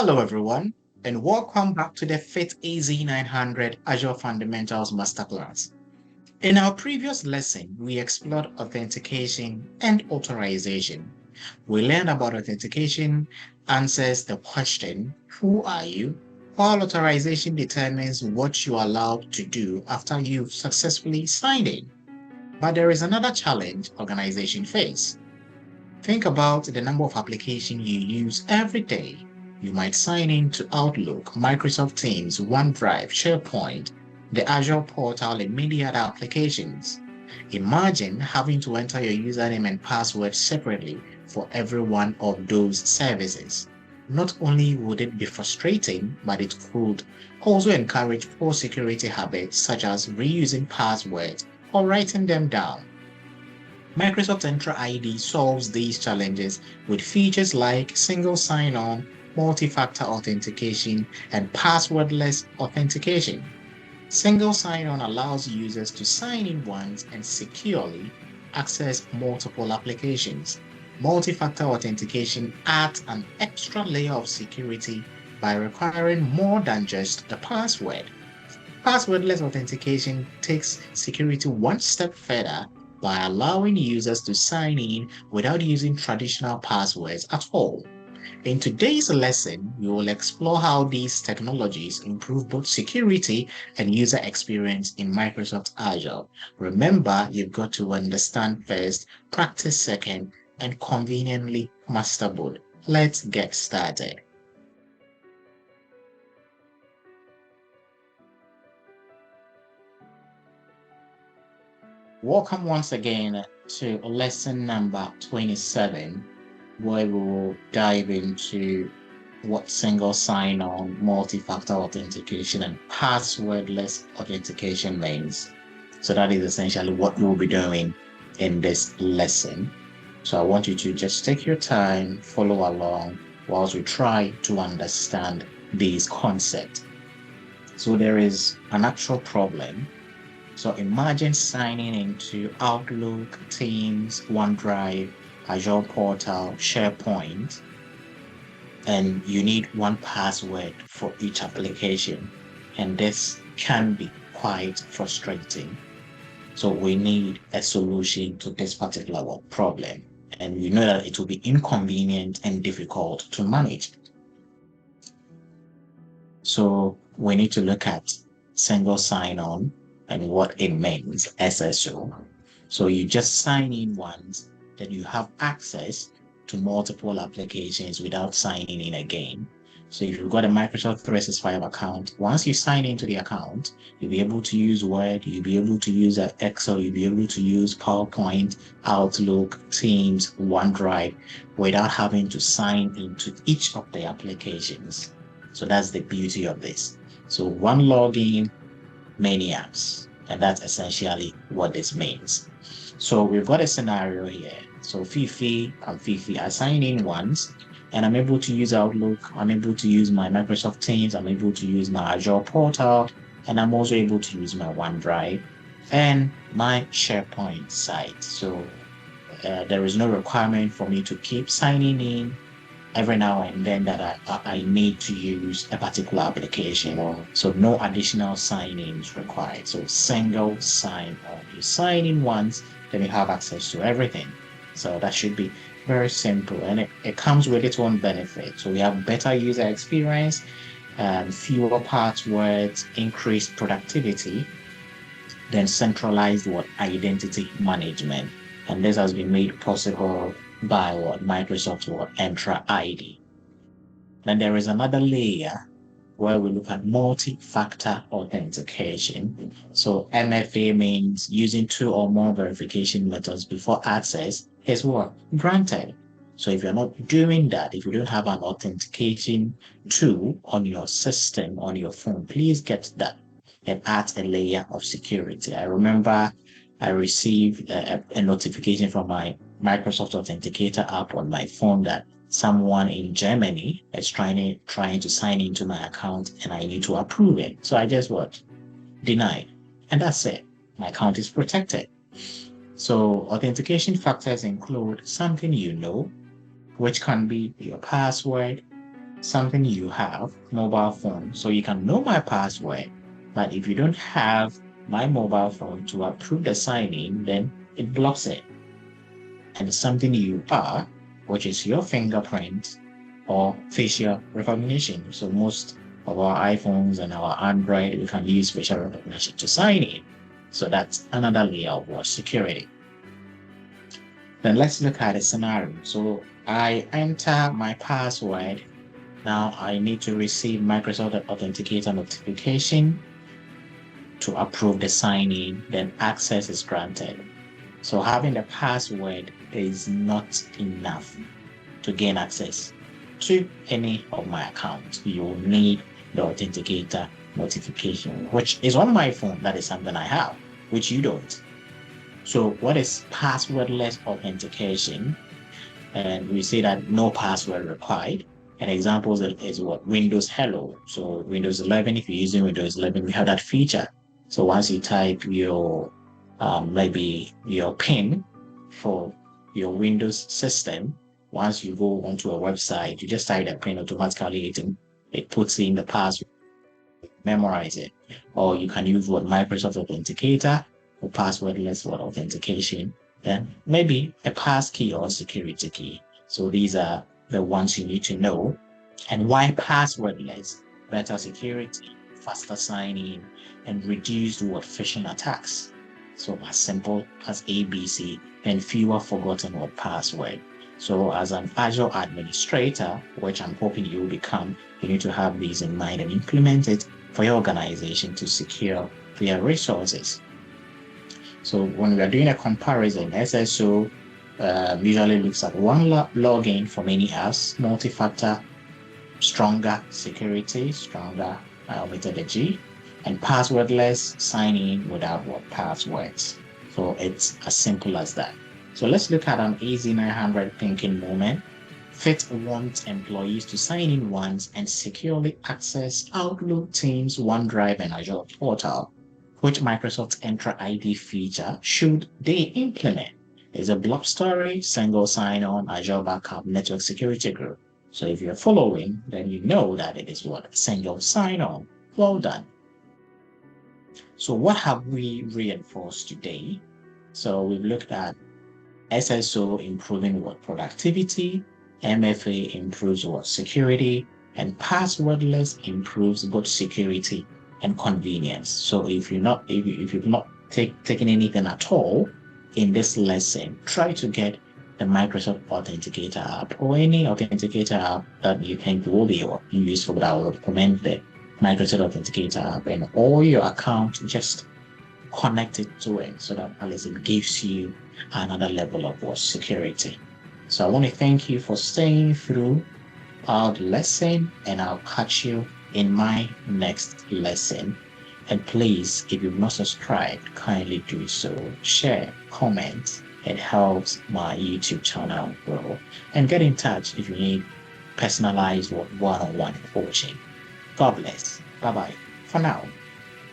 Hello everyone, and welcome back to the FITTSGH AZ-900 Azure Fundamentals Masterclass. In our previous lesson, we explored authentication and authorization. We learned about authentication answers the question, who are you? While authorization determines what you are allowed to do after you've successfully signed in. But there is another challenge organizations face. Think about the number of applications you use every day. You might sign in to Outlook, Microsoft Teams, OneDrive, SharePoint, the Azure portal, and many other applications. Imagine having to enter your username and password separately for every one of those services. Not only would it be frustrating, but it could also encourage poor security habits such as reusing passwords or writing them down. Microsoft Entra ID solves these challenges with features like single sign-on, multi-factor authentication, and passwordless authentication. Single sign-on allows users to sign in once and securely access multiple applications. Multi-factor authentication adds an extra layer of security by requiring more than just a password. Passwordless authentication takes security one step further by allowing users to sign in without using traditional passwords at all. In today's lesson, we will explore how these technologies improve both security and user experience in Microsoft Azure. Remember, you've got to understand first, practice second, and conveniently master both. Let's get started. Welcome once again to lesson number 27, where we will dive into what single sign-on, multi-factor authentication, and passwordless authentication means. So that is essentially what we'll be doing in this lesson. So I want you to just take your time, follow along whilst we try to understand these concepts. So there is an actual problem. So imagine signing into Outlook, Teams, OneDrive, Azure portal, SharePoint, and you need one password for each application. And this can be quite frustrating. So we need a solution to this particular problem. And we know that it will be inconvenient and difficult to manage. So we need to look at single sign-on and what it means, SSO. So you just sign in once, then you have access to multiple applications without signing in again. So if you've got a Microsoft 365 account, once you sign into the account, you'll be able to use Word, you'll be able to use Excel, you'll be able to use PowerPoint, Outlook, Teams, OneDrive, without having to sign into each of the applications. So that's the beauty of this. So one login, many apps, and that's essentially what this means. So we've got a scenario here. So Fifi and Fifi are signing in once, and I'm able to use Outlook, I'm able to use my Microsoft Teams, I'm able to use my Azure portal, and I'm also able to use my OneDrive and my SharePoint site. So there is no requirement for me to keep signing in every now and then that I need to use a particular application. So no additional sign-ins required. So single sign-on. You sign in once, then you have access to everything. So that should be very simple, and it comes with its own benefit. So we have better user experience, fewer passwords, increased productivity, then centralized identity management. And this has been made possible by Microsoft Entra ID. Then there is another layer where we look at multi-factor authentication. So MFA means using two or more verification methods before access is granted. So if you're not doing that, if you don't have an authentication tool on your system, on your phone, please get that. It adds a layer of security. I remember I received a notification from my Microsoft Authenticator app on my phone that someone in Germany is trying to sign into my account and I need to approve it. So I just denied. And that's it. My account is protected. So authentication factors include something you know, which can be your password, something you have, mobile phone, so you can know my password. But if you don't have my mobile phone to approve the sign-in, then it blocks it. And something you are, which is your fingerprint or facial recognition. So most of our iPhones and our Android, we can use facial recognition to sign in. So that's another layer of security. Then let's look at a scenario. So I enter my password. Now I need to receive Microsoft Authenticator notification to approve the sign-in, then access is granted. So having the password is not enough to gain access to any of my accounts. You will need the authenticator notification, which is on my phone. That is something I have, which you don't. So what is passwordless authentication? And we say that no password required. An example is what Windows Hello. So Windows 11, if you're using Windows 11, we have that feature. So once you type your maybe your PIN for your Windows system, once you go onto a website, you just type the PIN automatically, it puts in the password, memorize it. Or you can use what Microsoft Authenticator for passwordless authentication, then maybe a passkey or security key. So these are the ones you need to know. And why passwordless? Better security, faster signing, and reduced phishing attacks. So as simple as ABC and fewer forgotten password. So as an Azure administrator, which I'm hoping you will become, you need to have these in mind and implement it for your organization to secure their resources. So when we are doing a comparison, SSO usually looks at one login for many apps, multi-factor, stronger security, stronger methodology, and passwordless sign-in without passwords. So it's as simple as that. So let's look at an AZ-900 thinking moment. FIT wants employees to sign in once and securely access Outlook, Teams, OneDrive, and Azure Portal. Which Microsoft Entra ID feature should they implement? Is a blob story, single sign-on, Azure backup, network security group. So if you're following, then you know that it is what? Single sign-on. Well done. So what have we reinforced today? So we've looked at SSO improving productivity, MFA improves security, and passwordless improves both security and convenience. So if you've not taken anything at all in this lesson, try to get the Microsoft Authenticator app or any authenticator app that you think will be useful. But I will recommend the Microsoft Authenticator app, and all your account, just connect it to it so that at least it gives you another level of security. So I want to thank you for staying through our lesson, and I'll catch you in my next lesson. And please, if you've not subscribed, kindly do so. Share, comment. It helps my YouTube channel grow. And get in touch if you need personalized one-on-one coaching. God bless. Bye-bye for now.